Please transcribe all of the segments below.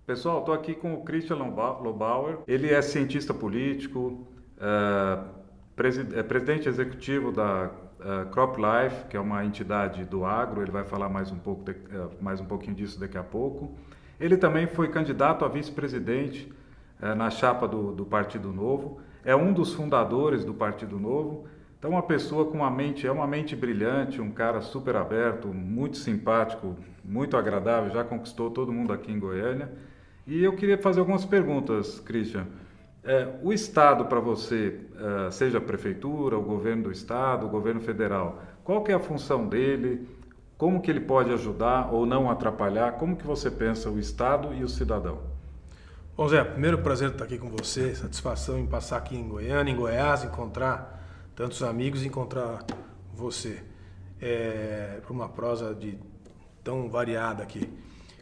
Pessoal, estou aqui com o Christian Lobauer. Ele é cientista político, presidente executivo da CropLife, que é uma entidade do agro. Ele vai falar mais um pouquinho disso daqui a pouco. Ele também foi candidato a vice-presidente na chapa do Partido Novo. É um dos fundadores do Partido Novo. Então, uma pessoa com uma mente brilhante, um cara super aberto, muito simpático, muito agradável, já conquistou todo mundo aqui em Goiânia. E eu queria fazer algumas perguntas, Christian. O Estado para você, seja a Prefeitura, o Governo do Estado, o Governo Federal, qual que é a função dele? Como que ele pode ajudar ou não atrapalhar? Como que você pensa o Estado e o cidadão? Bom, Zé, primeiro prazer estar aqui com você, satisfação em passar aqui em Goiânia, em Goiás, encontrar tantos amigos e encontrar você. Por uma prosa tão variada aqui.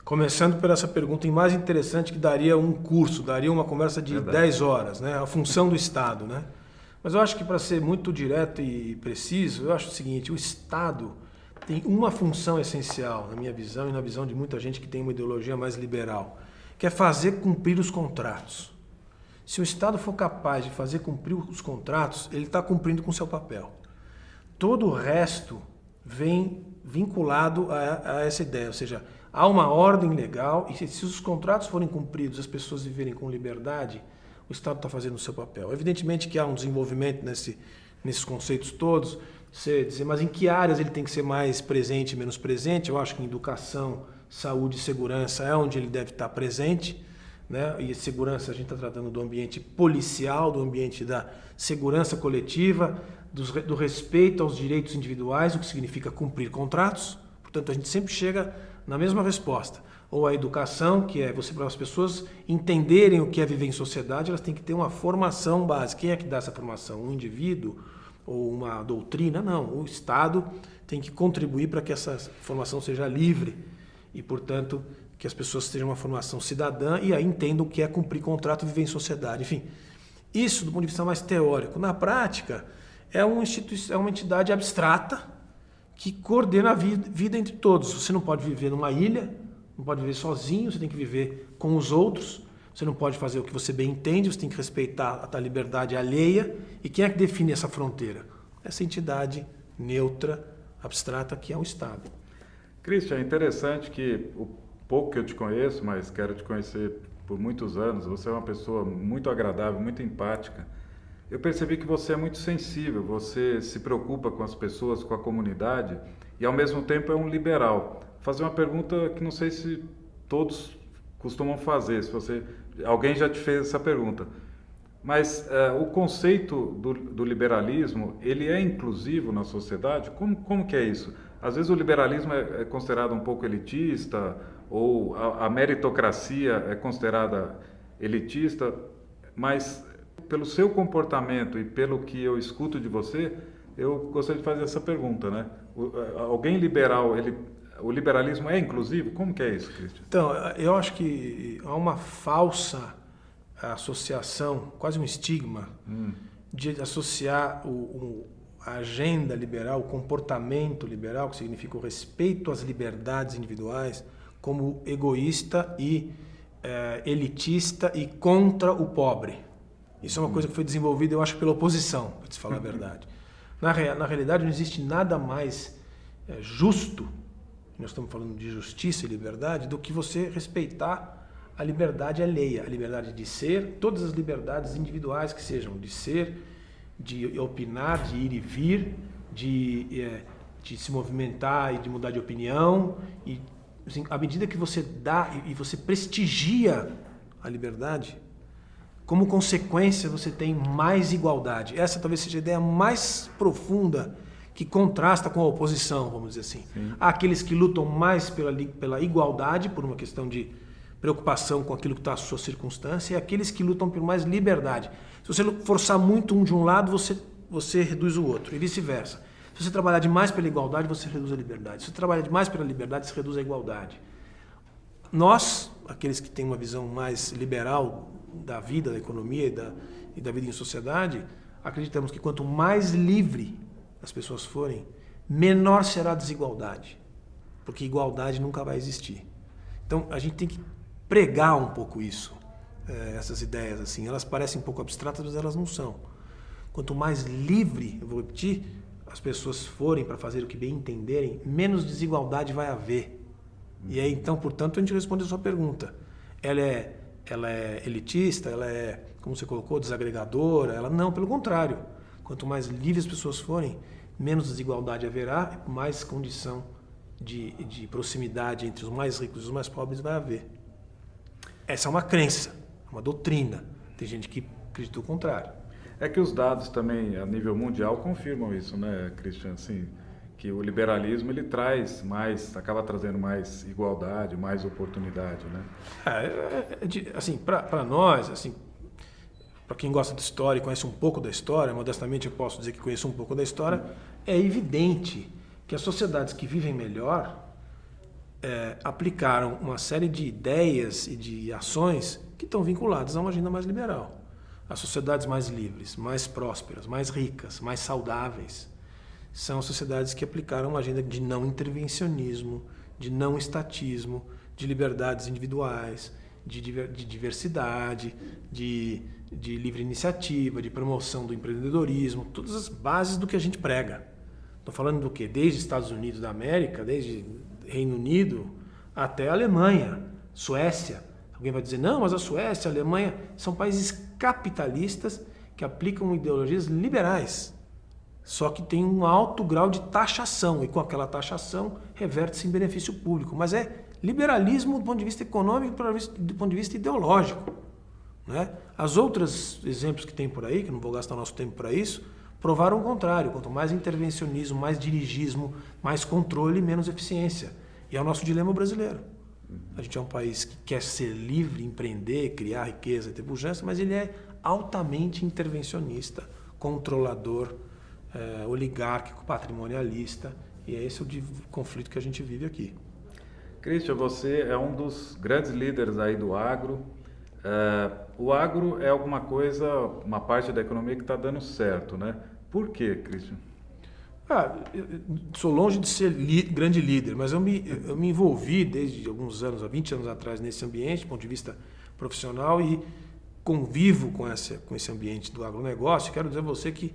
Começando por essa pergunta mais interessante que daria um curso, daria uma conversa de Verdade. 10 horas, né? A função do Estado, né? Mas eu acho que para ser muito direto e preciso, eu acho o seguinte, o Estado tem uma função essencial, na minha visão e na visão de muita gente que tem uma ideologia mais liberal, que é fazer cumprir os contratos. Se o Estado for capaz de fazer cumprir os contratos, ele está cumprindo com o seu papel. Todo o resto vem vinculado a essa ideia, ou seja, há uma ordem legal e se os contratos forem cumpridos, as pessoas viverem com liberdade, o Estado está fazendo o seu papel. Evidentemente que há um desenvolvimento nesses conceitos todos, você dizer, mas em que áreas ele tem que ser mais presente e menos presente? Eu acho que em educação, saúde e segurança é onde ele deve estar presente, né? E segurança a gente está tratando do ambiente policial, do ambiente da segurança coletiva, do respeito aos direitos individuais, o que significa cumprir contratos. Portanto, a gente sempre chega na mesma resposta. Ou a educação, que é você para as pessoas entenderem o que é viver em sociedade, elas têm que ter uma formação básica. Quem é que dá essa formação? Um indivíduo ou uma doutrina? Não, o Estado tem que contribuir para que essa formação seja livre e, portanto, que as pessoas tenham uma formação cidadã e aí entendam o que é cumprir contrato e viver em sociedade. Enfim, isso do ponto de vista mais teórico. Na prática, é uma entidade abstrata que coordena a vida entre todos. Você não pode viver numa ilha, não pode viver sozinho, você tem que viver com os outros, você não pode fazer o que você bem entende, você tem que respeitar a liberdade alheia. E quem é que define essa fronteira? Essa entidade neutra, abstrata, que é o Estado. Christian, é interessante que o pouco que eu te conheço, mas quero te conhecer por muitos anos, você é uma pessoa muito agradável, muito empática. Eu percebi que você é muito sensível, você se preocupa com as pessoas, com a comunidade e ao mesmo tempo é um liberal. Vou fazer uma pergunta que não sei se todos costumam fazer, se alguém já te fez essa pergunta. Mas o conceito do liberalismo, ele é inclusivo na sociedade? Como que é isso? Às vezes o liberalismo é considerado um pouco elitista, ou a meritocracia é considerada elitista, mas pelo seu comportamento e pelo que eu escuto de você, eu gostaria de fazer essa pergunta, né? Alguém liberal, o liberalismo é inclusivo? Como que é isso, Christian? Então, eu acho que há uma falsa associação, quase um estigma, de associar a agenda liberal, o comportamento liberal, que significa o respeito às liberdades individuais, como egoísta e elitista e contra o pobre. Isso é uma coisa que foi desenvolvida, eu acho, pela oposição, para te falar a verdade. Na realidade, não existe nada mais justo, nós estamos falando de justiça e liberdade, do que você respeitar a liberdade alheia, a liberdade de ser, todas as liberdades individuais que sejam, de ser, de opinar, de ir e vir, de se movimentar e de mudar de opinião. E assim, à medida que você dá e você prestigia a liberdade, como consequência você tem mais igualdade. Essa talvez seja a ideia mais profunda que contrasta com a oposição, vamos dizer assim. Sim. Há aqueles que lutam mais pela igualdade, por uma questão de preocupação com aquilo que está à sua circunstância, e aqueles que lutam por mais liberdade. Se você forçar muito um de um lado, você reduz o outro, e vice-versa. Se você trabalhar demais pela igualdade, você reduz a liberdade. Se você trabalhar demais pela liberdade, você reduz a igualdade. Nós, aqueles que têm uma visão mais liberal da vida, da economia e da vida em sociedade, acreditamos que quanto mais livre as pessoas forem, menor será a desigualdade, porque igualdade nunca vai existir. Então, a gente tem que pregar um pouco isso, essas ideias assim. Elas parecem um pouco abstratas, mas elas não são. Quanto mais livre, eu vou repetir, as pessoas forem para fazer o que bem entenderem, menos desigualdade vai haver. E aí, então, portanto, a gente responde a sua pergunta. Ela é elitista, ela é, como você colocou, desagregadora? Ela não, pelo contrário. Quanto mais livres as pessoas forem, menos desigualdade haverá, mais condição de proximidade entre os mais ricos e os mais pobres vai haver. Essa é uma crença, uma doutrina. Tem gente que acredita o contrário. É que os dados também, a nível mundial, confirmam isso, né, Christian? Assim, que o liberalismo ele traz mais, acaba trazendo mais igualdade, mais oportunidade, né? Assim, para nós, assim, para quem gosta de história e conhece um pouco da história, modestamente eu posso dizer que conheço um pouco da história, é evidente que as sociedades que vivem melhor aplicaram uma série de ideias e de ações que estão vinculadas a uma agenda mais liberal. As sociedades mais livres, mais prósperas, mais ricas, mais saudáveis, são as sociedades que aplicaram uma agenda de não intervencionismo, de não estatismo, de liberdades individuais, de diversidade, de livre iniciativa, de promoção do empreendedorismo, todas as bases do que a gente prega. Estou falando do quê? Desde Estados Unidos da América, desde Reino Unido até a Alemanha, Suécia. Alguém vai dizer, não, mas a Suécia, a Alemanha são países capitalistas que aplicam ideologias liberais, só que tem um alto grau de taxação, e com aquela taxação reverte-se em benefício público. Mas é liberalismo do ponto de vista econômico e do ponto de vista ideológico, né? As outros exemplos que tem por aí, que não vou gastar nosso tempo para isso, provaram o contrário. Quanto mais intervencionismo, mais dirigismo, mais controle, menos eficiência. E é o nosso dilema brasileiro. A gente é um país que quer ser livre, empreender, criar riqueza, ter pujança, mas ele é altamente intervencionista, controlador, oligárquico, patrimonialista, e é esse o conflito que a gente vive aqui. Christian, você é um dos grandes líderes aí do agro. O agro é alguma coisa, uma parte da economia que está dando certo, né? Por quê, Christian? Eu sou longe de ser grande líder, mas eu me envolvi desde alguns anos, há 20 anos atrás, nesse ambiente, do ponto de vista profissional, e convivo com esse ambiente do agronegócio. Quero dizer a você que,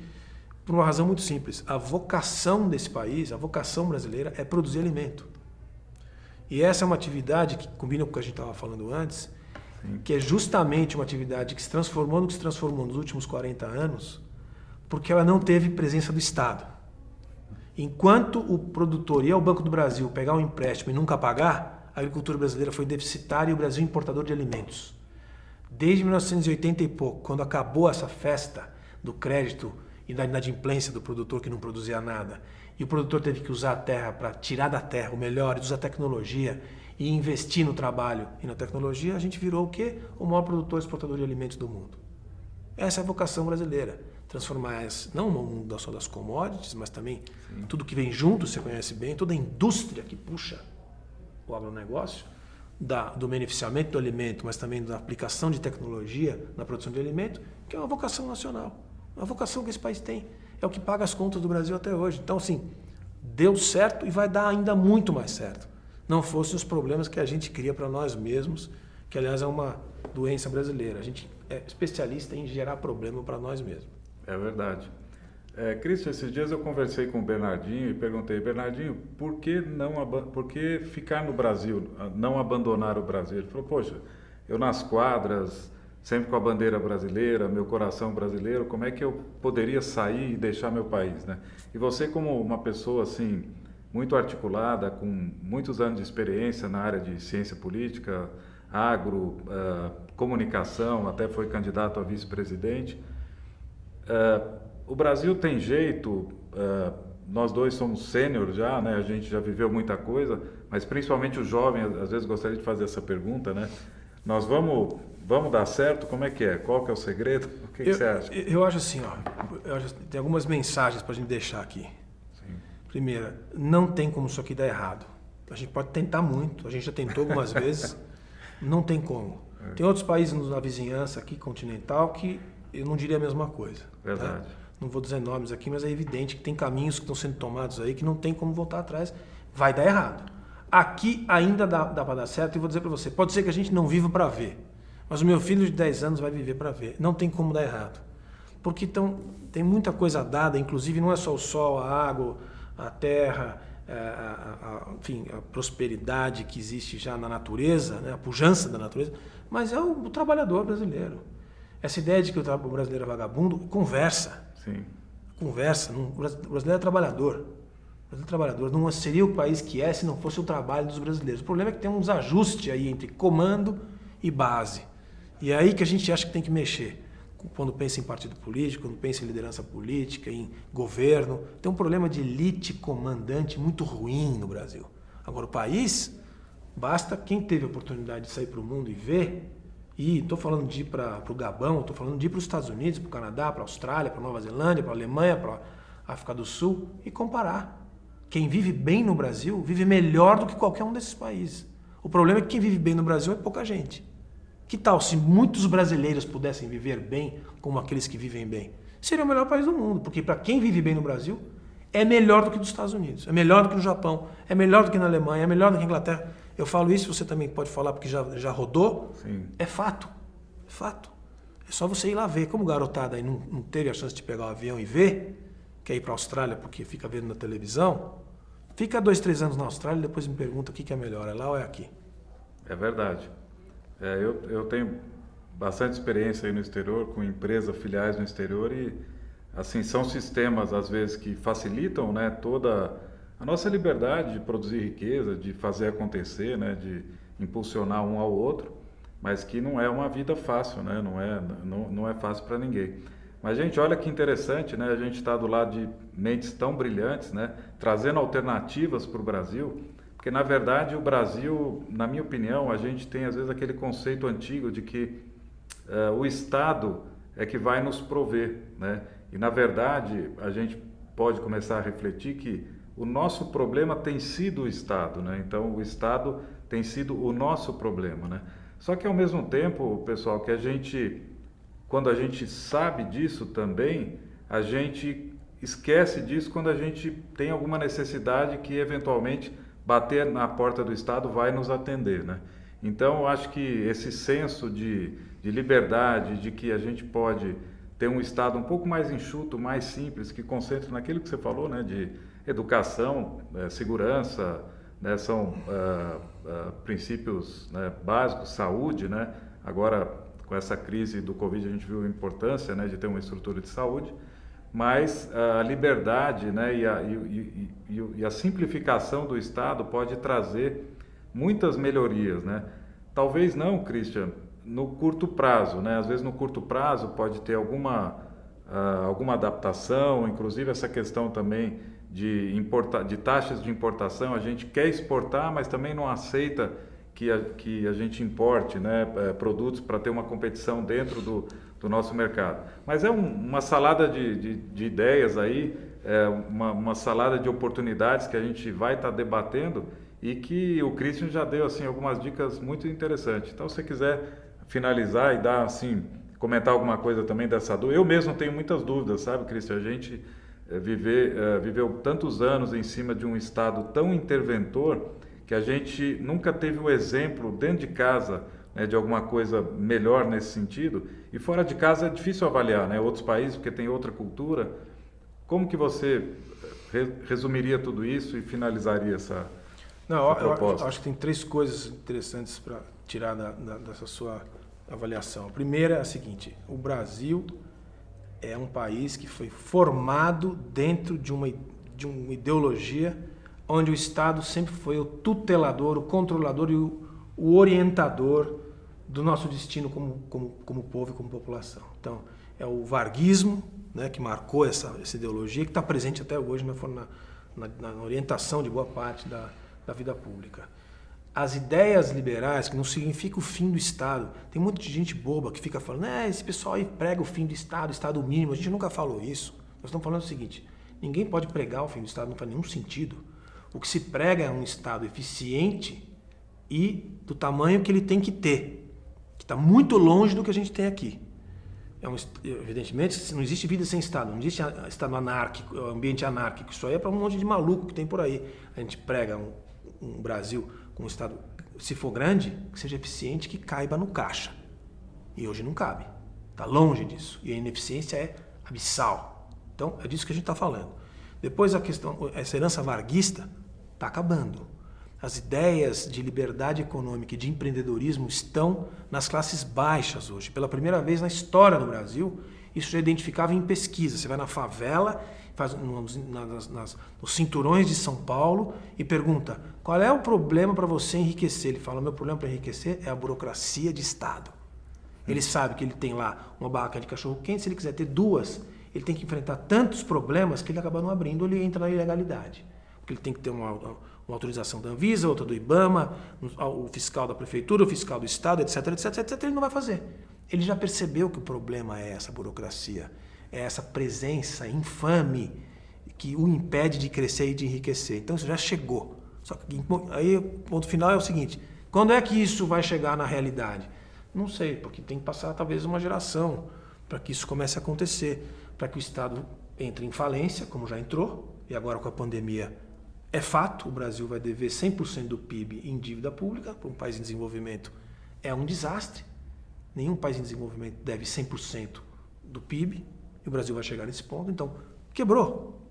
por uma razão muito simples, a vocação desse país, a vocação brasileira é produzir alimento. E essa é uma atividade que combina com o que a gente estava falando antes, sim, que é justamente uma atividade que se transformou no que se transformou nos últimos 40 anos, porque ela não teve presença do Estado. Enquanto o produtor ia ao Banco do Brasil pegar um empréstimo e nunca pagar, a agricultura brasileira foi deficitária e o Brasil importador de alimentos. Desde 1980 e pouco, quando acabou essa festa do crédito e da inadimplência do produtor que não produzia nada, e o produtor teve que usar a terra para tirar da terra o melhor, usar a tecnologia e investir no trabalho e na tecnologia, a gente virou o quê? O maior produtor e exportador de alimentos do mundo. Essa é a vocação brasileira. Transformar não no mundo só das commodities, mas também sim, tudo que vem junto, você conhece bem, toda a indústria que puxa o agronegócio, do beneficiamento do alimento, mas também da aplicação de tecnologia na produção de alimento, que é uma vocação nacional. Uma vocação que esse país tem. É o que paga as contas do Brasil até hoje. Então, assim, deu certo e vai dar ainda muito mais certo. Não fossem os problemas que a gente cria para nós mesmos, que, aliás, é uma doença brasileira. A gente é especialista em gerar problema para nós mesmos. É verdade. Christian, esses dias eu conversei com o Bernardinho e perguntei, Bernardinho, por que ficar no Brasil, não abandonar o Brasil? Ele falou, poxa, eu nas quadras, sempre com a bandeira brasileira, meu coração brasileiro, como é que eu poderia sair e deixar meu país, né? E você, como uma pessoa assim muito articulada, com muitos anos de experiência na área de ciência política, agro, comunicação, até foi candidato a vice-presidente, o Brasil tem jeito, nós dois somos sênior já, né? A gente já viveu muita coisa, mas principalmente o jovem, às vezes gostaria de fazer essa pergunta, né? Nós vamos dar certo? Como é que é? Qual que é o segredo? O que você acha? Eu acho assim, tem algumas mensagens para a gente deixar aqui. Sim. Primeira, não tem como isso aqui dar errado. A gente pode tentar muito, a gente já tentou algumas vezes, não tem como. Tem outros países na vizinhança aqui, continental, que eu não diria a mesma coisa. Verdade. Tá? Não vou dizer nomes aqui, mas é evidente que tem caminhos que estão sendo tomados aí que não tem como voltar atrás. Vai dar errado. Aqui ainda dá para dar certo, e vou dizer para você, pode ser que a gente não viva para ver, mas o meu filho de 10 anos vai viver para ver. Não tem como dar errado. Porque tem muita coisa dada, inclusive não é só o sol, a água, a terra, enfim, a prosperidade que existe já na natureza, né, a pujança da natureza, mas é o trabalhador brasileiro. Essa ideia de que o brasileiro é vagabundo, conversa. Sim. Conversa. O brasileiro é trabalhador. O brasileiro é trabalhador. Não seria o país que é se não fosse o trabalho dos brasileiros. O problema é que tem uns ajustes aí entre comando e base. E é aí que a gente acha que tem que mexer. Quando pensa em partido político, quando pensa em liderança política, em governo. Tem um problema de elite comandante muito ruim no Brasil. Agora, o país, basta quem teve a oportunidade de sair para o mundo e ver. E estou falando de ir para o Gabão, estou falando de ir para os Estados Unidos, para o Canadá, para a Austrália, para a Nova Zelândia, para a Alemanha, para a África do Sul e comparar. Quem vive bem no Brasil vive melhor do que qualquer um desses países. O problema é que quem vive bem no Brasil é pouca gente. Que tal se muitos brasileiros pudessem viver bem como aqueles que vivem bem? Seria o melhor país do mundo, porque para quem vive bem no Brasil é melhor do que nos Estados Unidos, é melhor do que no Japão, é melhor do que na Alemanha, é melhor do que na Inglaterra. Eu falo isso, você também pode falar porque já rodou. Sim. É fato. É fato. É só você ir lá ver. Como garotada aí não teve a chance de pegar o avião e ver, quer ir para a Austrália porque fica vendo na televisão, fica 2, 3 anos na Austrália e depois me pergunta o que é melhor, é lá ou é aqui? É verdade. Eu tenho bastante experiência aí no exterior, com empresas, filiais no exterior e, assim, são sistemas, às vezes, que facilitam, né, toda a nossa liberdade de produzir riqueza, de fazer acontecer, né, de impulsionar um ao outro, mas que não é uma vida fácil, né, não é fácil para ninguém. Mas, gente, olha que interessante, né, a gente está do lado de mentes tão brilhantes, né, trazendo alternativas para o Brasil, porque, na verdade, o Brasil, na minha opinião, a gente tem, às vezes, aquele conceito antigo de que o Estado é que vai nos prover, né, e, na verdade, a gente pode começar a refletir que o nosso problema tem sido o Estado, né? Então o Estado tem sido o nosso problema, né? Só que ao mesmo tempo, pessoal, que quando a gente sabe disso também, a gente esquece disso quando a gente tem alguma necessidade que eventualmente bater na porta do Estado vai nos atender, né? Então eu acho que esse senso de liberdade, de que a gente pode ter um Estado um pouco mais enxuto, mais simples, que concentre naquilo que você falou, né? De educação, segurança, né, são princípios, né, básicos, saúde, né? Agora, com essa crise do Covid, a gente viu a importância, né, de ter uma estrutura de saúde, mas a liberdade, né, e a simplificação do Estado pode trazer muitas melhorias, né? Talvez não, Christian, no curto prazo, né? Às vezes no curto prazo pode ter alguma adaptação, inclusive essa questão também de taxas de importação. A gente quer exportar, mas também não aceita que a gente importe, né, produtos para ter uma competição dentro do nosso mercado. Mas é uma salada de ideias aí, uma salada de oportunidades que a gente vai estar debatendo e que o Christian já deu assim, algumas dicas muito interessantes. Então, se você quiser finalizar e dar assim, comentar alguma coisa também dessa dúvida. Eu mesmo tenho muitas dúvidas, sabe, Christian? A gente viveu tantos anos em cima de um Estado tão interventor que a gente nunca teve o exemplo dentro de casa, né, de alguma coisa melhor nesse sentido. E fora de casa é difícil avaliar, né, outros países, porque tem outra cultura. Como que você resumiria tudo isso e finalizaria essa proposta? Eu acho que tem 3 coisas interessantes para tirar dessa sua avaliação. A primeira é a seguinte: o Brasil é um país que foi formado dentro de uma ideologia onde o Estado sempre foi o tutelador, o controlador e o orientador do nosso destino como povo e como população. Então, é o varguismo, né, que marcou essa ideologia, que está presente até hoje na orientação de boa parte da vida pública. As ideias liberais, que não significa o fim do Estado. Tem muita gente boba que fica falando, esse pessoal aí prega o fim do Estado, Estado mínimo. A gente nunca falou isso. Nós estamos falando o seguinte: ninguém pode pregar o fim do Estado, não faz nenhum sentido. O que se prega é um Estado eficiente e do tamanho que ele tem que ter, que está muito longe do que a gente tem aqui. Evidentemente, não existe vida sem Estado, não existe Estado anárquico, ambiente anárquico. Isso aí é para um monte de maluco que tem por aí. A gente prega um Brasil com um Estado, se for grande, que seja eficiente, que caiba no caixa. E hoje não cabe. Está longe disso. E a ineficiência é abissal. Então, é disso que a gente está falando. Depois, essa herança varguista está acabando. As ideias de liberdade econômica e de empreendedorismo estão nas classes baixas hoje. Pela primeira vez na história do Brasil, isso já é identificável em pesquisa. Você vai na favela, nos cinturões de São Paulo e pergunta: qual é o problema para você enriquecer? Ele fala: meu problema para enriquecer é a burocracia de Estado. Ele sabe que ele tem lá uma barraca de cachorro-quente, se ele quiser ter duas, ele tem que enfrentar tantos problemas que ele acaba não abrindo, ele entra na ilegalidade. Porque ele tem que ter uma autorização da Anvisa, outra do IBAMA, o fiscal da prefeitura, o fiscal do Estado, etc, etc, etc, ele não vai fazer. Ele já percebeu que o problema é essa burocracia, é essa presença infame que o impede de crescer e de enriquecer. Então isso já chegou. Só que aí o ponto final é o seguinte: quando é que isso vai chegar na realidade? Não sei, porque tem que passar talvez uma geração para que isso comece a acontecer, para que o Estado entre em falência, como já entrou, e agora com a pandemia é fato, o Brasil vai dever 100% do PIB em dívida pública. Para um país em desenvolvimento é um desastre. Nenhum país em desenvolvimento deve 100% do PIB, e o Brasil vai chegar nesse ponto. Então, quebrou.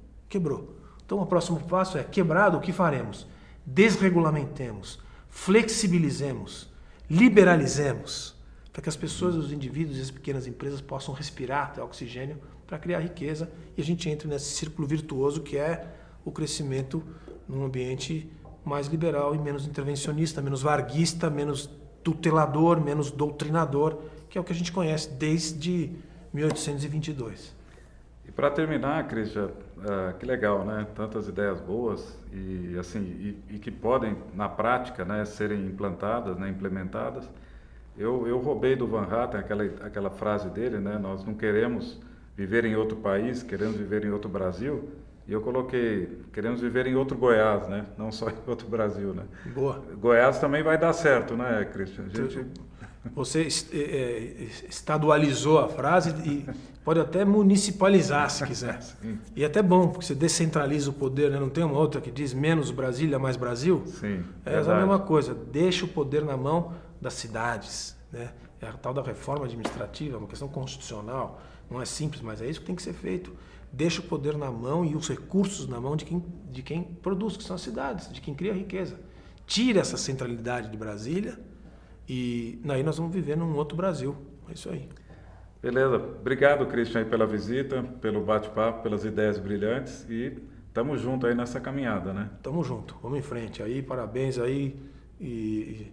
Então, o próximo passo é: quebrado, o que faremos? Desregulamentemos, flexibilizemos, liberalizemos, para que as pessoas, os indivíduos e as pequenas empresas possam respirar, ter oxigênio para criar riqueza, e a gente entre nesse círculo virtuoso que é o crescimento num ambiente mais liberal e menos intervencionista, menos varguista, menos tutelador, menos doutrinador, que é o que a gente conhece desde 1822. E para terminar, Christian, que legal, né? Tantas ideias boas e assim e que podem na prática, né, serem implantadas, né, implementadas. Eu roubei do Van Hatten aquela frase dele, né? Nós não queremos viver em outro país, queremos viver em outro Brasil. E eu coloquei: queremos viver em outro Goiás, né? Não só em outro Brasil, né? Boa. Goiás também vai dar certo, né, Christian? Você estadualizou a frase e pode até municipalizar, se quiser. Sim. E é até bom, porque você descentraliza o poder, né? Não tem uma outra que diz menos Brasília, mais Brasil? Sim, é a mesma coisa. Deixa o poder na mão das cidades, né? É a tal da reforma administrativa, uma questão constitucional. Não é simples, mas é isso que tem que ser feito. Deixa o poder na mão e os recursos na mão de quem produz, que são as cidades, de quem cria riqueza. Tira essa centralidade de Brasília e aí nós vamos viver num outro Brasil. É isso aí. Beleza. Obrigado, Christian, aí pela visita, pelo bate-papo, pelas ideias brilhantes, e estamos juntos aí nessa caminhada, né? Tamo junto. Vamos em frente aí. Parabéns aí e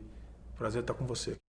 prazer estar com você.